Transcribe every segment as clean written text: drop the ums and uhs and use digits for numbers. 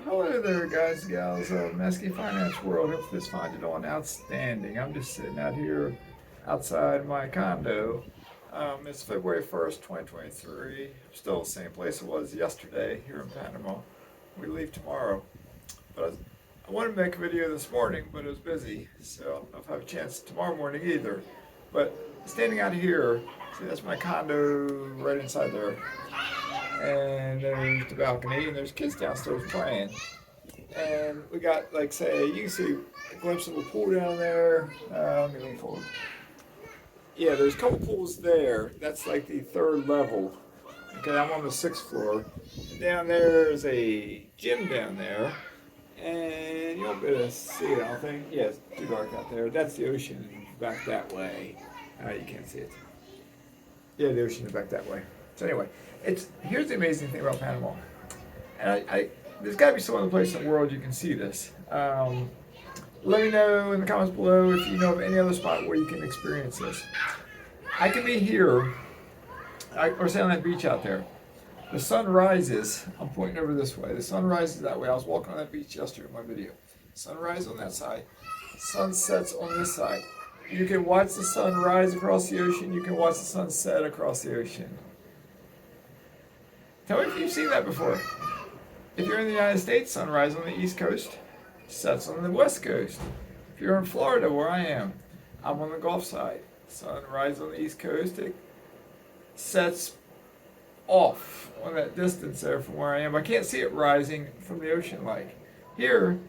Hello there, guys and gals of Mazske Finance World. Hope this finds it on outstanding. I'm just sitting out here outside my condo. It's February 1st, 2023. Still the same place it was yesterday here in Panama. We leave tomorrow. But I wanted to make a video this morning, but it was busy, so I don't know if I have a chance tomorrow morning either. But standing out here, see, that's my condo right inside there. And there's the balcony, and there's kids downstairs playing. And we got, like, say, you can see a glimpse of a pool down there. Let me lean forward. Yeah, there's a couple pools there. That's like the third level. Okay, I'm on the sixth floor. And down there's a gym down there. And you won't be able to see it, I don't think. Yeah, it's too dark out there. That's the ocean back that way. You can't see it. Yeah, the ocean is back that way. So anyway, here's the amazing thing about Panama. And there's got to be some other place in the world you can see this. Let me know in the comments below if you know of any other spot where you can experience this. I can be here, or say on that beach out there. The sun rises, I'm pointing over this way. The sun rises that way. I was walking on that beach yesterday in my video. Sun rises on that side. Sun sets on this side. You can watch the sun rise across the ocean. You can watch the sun set across the ocean. Tell me if you've seen that before. If you're in the United States, sunrise on the East Coast, sets on the West Coast. If you're in Florida, where I am, I'm on the Gulf side. Sunrise on the East Coast, it sets off on that distance there from where I am. I can't see it rising from the ocean like. Here,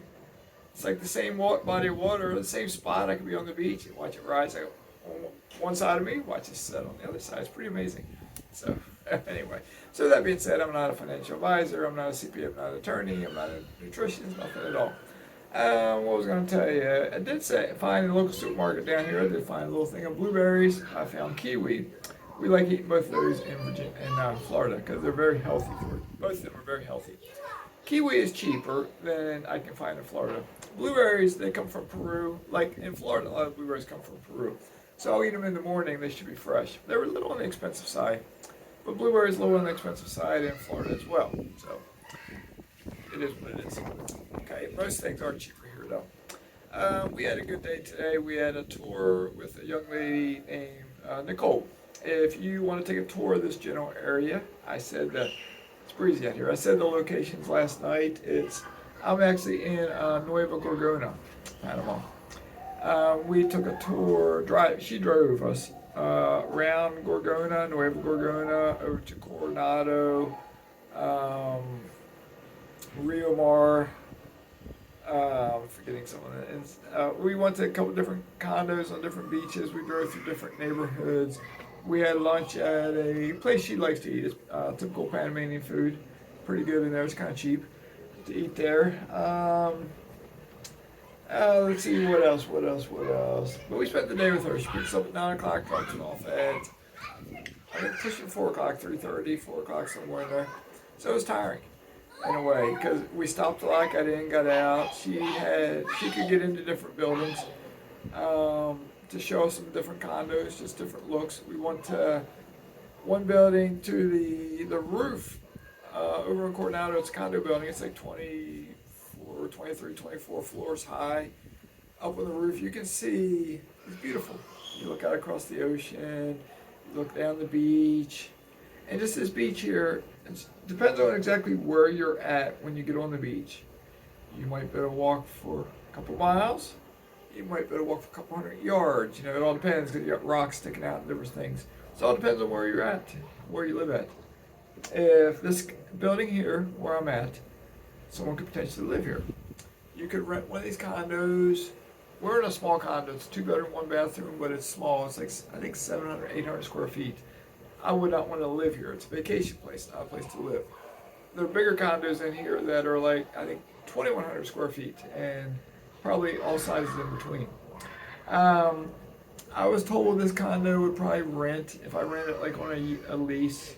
it's like the same body of water, the same spot. I could be on the beach and watch it rise on one side of me, watch it set on the other side. It's pretty amazing. So anyway, so that being said, I'm not a financial advisor, I'm not a CPA, I'm not an attorney, I'm not a nutritionist, nothing at all. What was I going to tell you? I did find in the local supermarket down here, I did find a little thing of blueberries. I found kiwi. We like eating both of those in Florida because they're very healthy for it. Both of them are very healthy. Kiwi is cheaper than I can find in Florida. Blueberries, they come from Peru. Like in Florida, a lot of blueberries come from Peru. So I'll eat them in the morning, they should be fresh. They were a little on the expensive side, but blueberries a little on the expensive side in Florida as well. So it is what it is. Okay, most things are cheaper here though. We had a good day today. We had a tour with a young lady named Nicole. If you want to take a tour of this general area, I said that it's breezy out here. I said the locations last night. I'm actually in Nueva Gorgona, Panama. We took a tour, she drove us around Gorgona, Nueva Gorgona, over to Coronado, Rio Mar, I'm forgetting some of it. We went to a couple different condos on different beaches. We drove through different neighborhoods. We had lunch at a place she likes to eat. It's typical Panamanian food. Pretty good in there. It's kind of cheap to eat there. Let's see, what else? But we spent the day with her. She picked us up at 9 o'clock, dropped us off at, I think, pushing 4 o'clock, 3:30, 4 o'clock, somewhere in there. So it was tiring, in a way, because we stopped a lot, got in, got out. She could get into different buildings to show us some different condos, just different looks. We went to one building to the roof over in Coronado. It's a condo building. It's like 24, 23, 24 floors high. Up on the roof, you can see, it's beautiful. You look out across the ocean, you look down the beach, and just this beach here, it depends on exactly where you're at when you get on the beach. You might be able to walk for a couple miles. You might be able to walk for a couple hundred yards. It all depends because you got rocks sticking out and different things. So it all depends on where you're at, where you live at. If this building here, where I'm at, someone could potentially live here. You could rent one of these condos. We're in a small condo. It's 2 bedroom, 1 bathroom, but it's small. It's like, I think 700, 800 square feet. I would not want to live here. It's a vacation place, not a place to live. There are bigger condos in here that are like, I think, 2,100 square feet and probably all sizes in between. I was told this condo would probably rent, if I rent it like on a lease,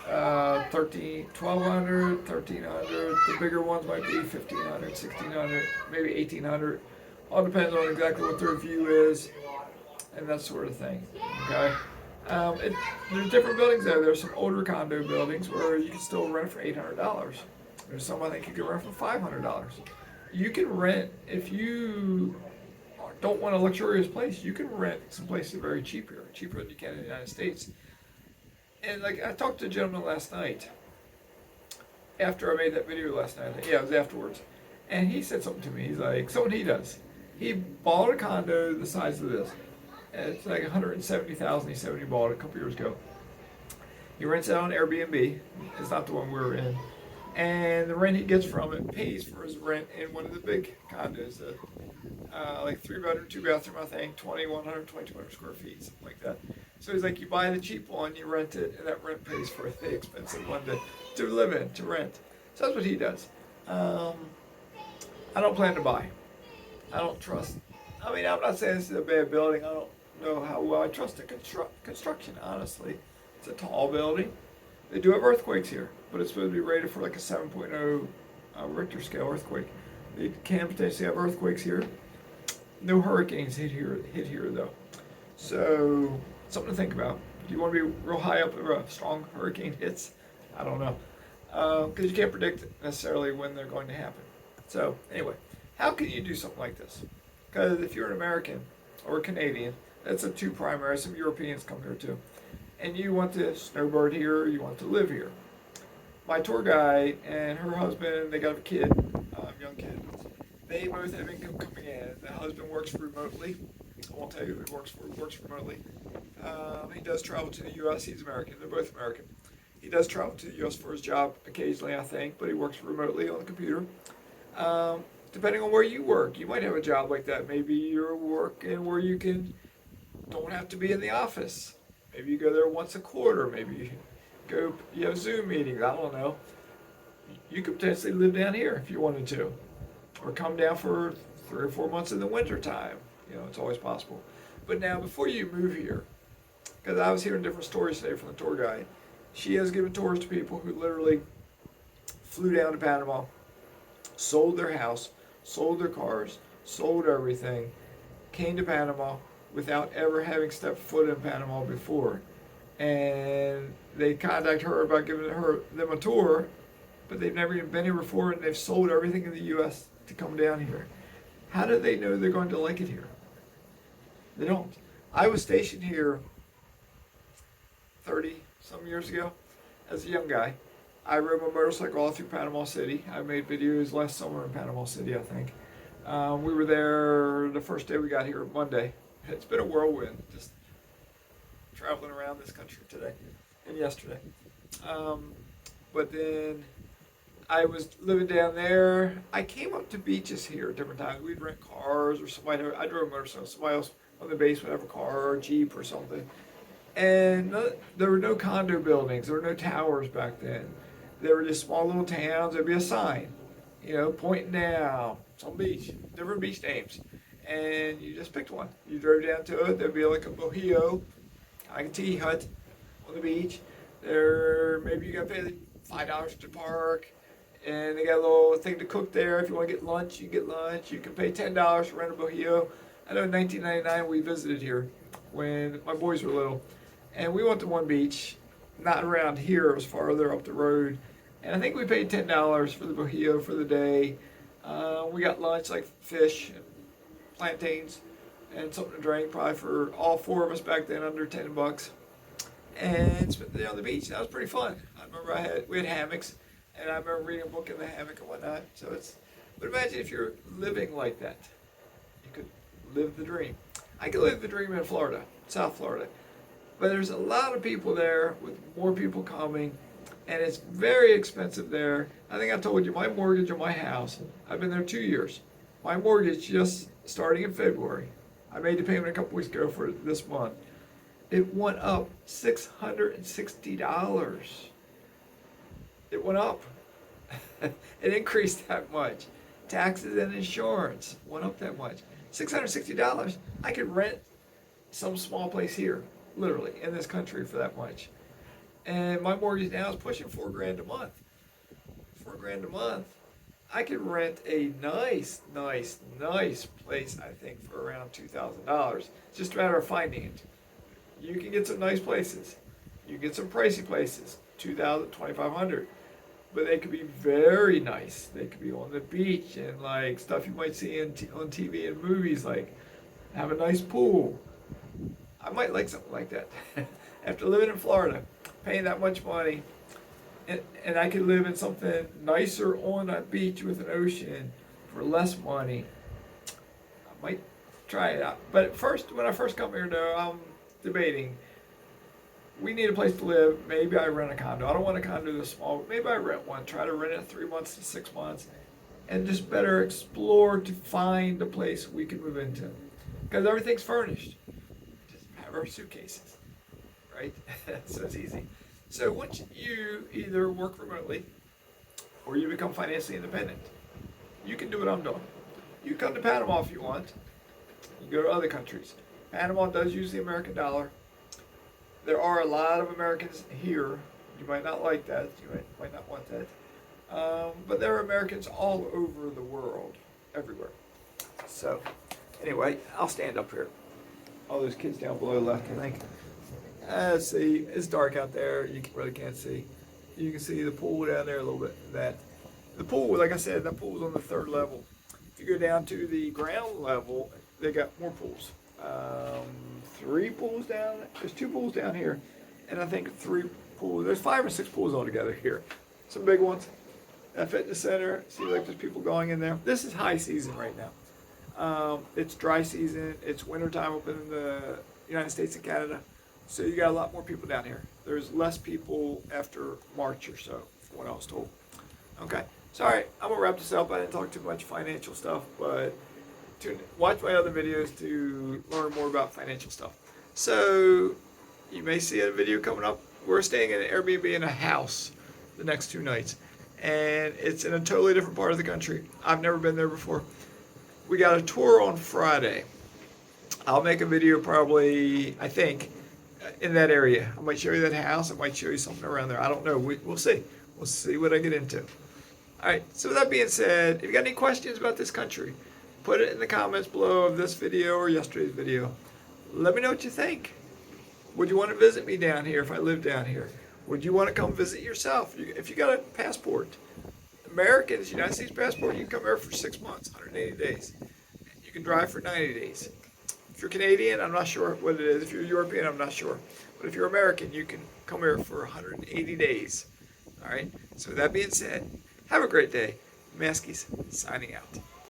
$1,200, $1,300. The bigger ones might be $1,500, $1,600, maybe $1,800. All depends on exactly what their view is and that sort of thing. Okay. There's different buildings there. There's some older condo buildings where you can still rent for $800. There's some I think you can rent for $500. You can rent, if you don't want a luxurious place, you can rent some places very cheap here, cheaper than you can in the United States. And like I talked to a gentleman last night, after I made that video last night, yeah, it was afterwards, and he said something to me. He's like, so what he does, he bought a condo the size of this. It's like 170,000. He said when he bought it a couple years ago. He rents it on Airbnb. It's not the one we were in. And the rent he gets from it pays for his rent in one of the big condos, like 3-bedroom, 2-bathroom, I think, 2,100, 2,200 square feet, something like that. So he's like, you buy the cheap one, you rent it, and that rent pays for the expensive one to live in, to rent. So that's what he does. I don't plan to buy. I don't trust. I mean, I'm not saying this is a bad building. I don't know how well I trust the construction, honestly. It's a tall building. They do have earthquakes here, but it's supposed to be rated for like a 7.0 Richter scale earthquake. They can potentially have earthquakes here. No hurricanes hit here though. So something to think about. Do you want to be real high up where a strong hurricane hits? I don't know, because you can't predict necessarily when they're going to happen. So anyway, how can you do something like this? Because if you're an American or a Canadian, that's the two primary. Some Europeans come here too. And you want to snowbird here, you want to live here. My tour guide and her husband, they got a kid, young kid. They both have income coming in. The husband works remotely. I won't tell you who he works for. He works remotely. He does travel to the U.S. He's American. They're both American. He does travel to the U.S. for his job occasionally, I think, but he works remotely on the computer. Depending on where you work, you might have a job like that. Maybe you're working where you don't have to be in the office. Maybe you go there once a quarter. Maybe you have Zoom meetings. I don't know. You could potentially live down here if you wanted to, or come down for 3 or 4 months in the winter time. You know, it's always possible. But now, before you move here, because I was hearing different stories today from the tour guide, she has given tours to people who literally flew down to Panama, sold their house, sold their cars, sold everything, came to Panama without ever having stepped foot in Panama before. And they contact her about giving them a tour, but they've never even been here before, and they've sold everything in the U.S. to come down here. How do they know they're going to like it here? They don't. I was stationed here 30 some years ago as a young guy. I rode my motorcycle all through Panama City. I made videos last summer in Panama City, I think. We were there the first day we got here, Monday. It's been a whirlwind, just traveling around this country today and yesterday. But then I was living down there. I came up to beaches here at different times. We'd rent cars, or I drove a motorcycle. Somebody else on the base would have a car or a Jeep or something. And there were no condo buildings. There were no towers back then. There were just small little towns. There'd be a sign, pointing down some beach, different beach names. And you just picked one. You drove down to it. There'd be like a bohio, like a tea hut on the beach. Maybe you got to pay $5 to park. And they got a little thing to cook there. If you want to get lunch, you get lunch. You can pay $10 to rent a bohio. I know in 1999 we visited here when my boys were little. And we went to one beach, not around here, it was farther up the road. And I think we paid $10 for the bohio for the day. We got lunch, like fish and plantains and something to drink, probably for all 4 of us back then, under $10. And spent the day on the beach. That was pretty fun. I remember we had hammocks, and I remember reading a book in the hammock and whatnot. But imagine if you're living like that. You could live the dream. I could live the dream in Florida, South Florida. But there's a lot of people there, with more people coming, and it's very expensive there. I think I told you, my mortgage on my house, I've been there 2 years. My mortgage just starting in February. I made the payment a couple weeks ago for this month. It went up $660. It went up. It increased that much. Taxes and insurance went up that much. $660. I could rent some small place here, literally, in this country for that much. And my mortgage now is pushing $4,000 a month. $4,000 a month. I could rent a nice place, I think, for around $2,000. It's just a matter of finding it. You can get some nice places. You can get some pricey places, $2,000, $2,500. but they could be very nice. They could be on the beach and like stuff you might see on TV and movies, like have a nice pool. I might like something like that. After living in Florida, paying that much money, and I could live in something nicer on a beach with an ocean for less money, I might try it out. But at first, when I first come here, though, I'm debating. We need a place to live. Maybe I rent a condo. I don't want a condo this small. Maybe I rent one. Try to rent it 3 months to 6 months, and just better explore to find a place we can move into, because everything's furnished. Just have our suitcases, right? So it's easy. So once you either work remotely or you become financially independent, you can do what I'm doing. You come to Panama if you want. You go to other countries. Panama does use the American dollar. There are a lot of Americans here. You might not like that. You might not want that. But there are Americans all over the world, everywhere. So anyway, I'll stand up here. All those kids down below left, I think. Let's see, it's dark out there. You really can't see. You can see the pool down there a little bit. The pool, like I said, that pool's on the 3rd level. If you go down to the ground level, they got more pools. 3 pools down. There's 2 pools down here, and I think 3 pools. There's 5 or 6 pools altogether here. Some big ones. That fitness center. See, like there's people going in there. This is high season right now. It's dry season. It's wintertime up in the United States and Canada. So you got a lot more people down here. There's less people after March or so, from what I was told. Okay, sorry, I'm gonna wrap this up. I didn't talk too much financial stuff, but watch my other videos to learn more about financial stuff. So you may see a video coming up. We're staying in an Airbnb in a house the next 2 nights, and it's in a totally different part of the country. I've never been there before. We got a tour on Friday. I'll make a video probably, I think, in that area. I might show you that house. I might show you something around there. I don't know. We'll see. We'll see what I get into. All right. So with that being said, if you got any questions about this country, put it in the comments below of this video or yesterday's video. Let me know what you think. Would you want to visit me down here if I live down here? Would you want to come visit yourself? If you got a passport, Americans, United States passport, you can come here for 6 months, 180 days. You can drive for 90 days. If you're Canadian, I'm not sure what it is. If you're European, I'm not sure. But if you're American, you can come here for 180 days. All right? So with that being said, have a great day. Mazskes signing out.